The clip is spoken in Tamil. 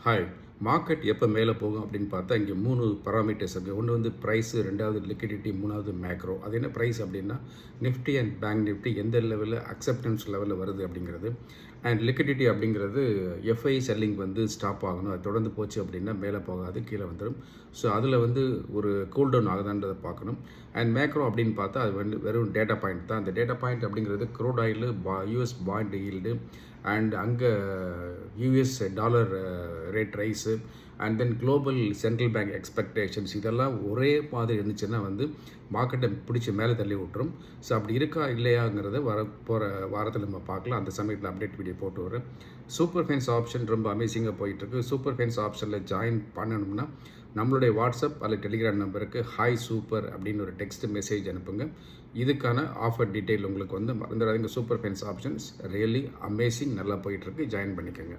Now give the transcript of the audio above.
ஹாய். மார்க்கெட் எப்போ மேலே போகும் அப்படின்னு பார்த்தா, இங்கே 3 பாராமீட்டர்ஸ் இருக்குது. ஒன்று வந்து ப்ரைஸு, 2வது லிக்விடிட்டி, 3வது மேக்ரோ. அது என்ன ப்ரைஸ் அப்படின்னா, நிஃப்டி அண்ட் பேங்க் நிஃப்டி எந்த லெவலில் அக்செப்டன்ஸ் லெவலில் வருது அப்படிங்கிறது. அண்ட் லிக்விடிட்டி அப்படிங்கிறது எஃப்ஐ செல்லிங் வந்து ஸ்டாப் ஆகணும். அது தொடர்ந்து போச்சு அப்படின்னா மேலே போகாது, கீழே வந்துடும். ஸோ அதில் வந்து ஒரு கூல்டவுன் ஆகுதான்றதை பார்க்கணும். அண்ட் மேக்ரோ அப்படின்னு பார்த்தா அது வந்து வெறும் டேட்டா பாயிண்ட் தான். அந்த டேட்டா பாயிண்ட் அப்படிங்கிறது crude oil, US bond yield, and அங்கே US dollar rate rise, and then global central bank expectations, இதெல்லாம் ஒரே மாதிரி இருந்துச்சுன்னா வந்து மார்க்கெட்டை பிடிச்சி மேலே தள்ளி விட்டுரும். ஸோ அப்படி இருக்கா இல்லையாங்கிறத போகிற வாரத்தில் நம்ம பார்க்கலாம். அந்த சமயத்தில் அப்டேட் வீடியோ போட்டு வரேன். சூப்பர் ஃபைன்ஸ் ஆப்ஷன் ரொம்ப அமேசிங்காக போயிட்டுருக்கு. சூப்பர் ஃபைன்ஸ் ஆப்ஷனில் ஜாயின் பண்ணணும்னா நம்மளுடைய வாட்ஸ்அப் அல்லது டெலிகிராம் நம்பருக்கு ஹாய் சூப்பர் அப்படின்னு ஒரு டெக்ஸ்ட் மெசேஜ் அனுப்புங்க. இதுக்கான ஆஃபர் டீட்டெயில் உங்களுக்கு வந்து மறந்துடாதீங்க. Super fines options really amazing, நல்லா போயிட்டுருக்கு. ஜாயின் பண்ணிக்கோங்க.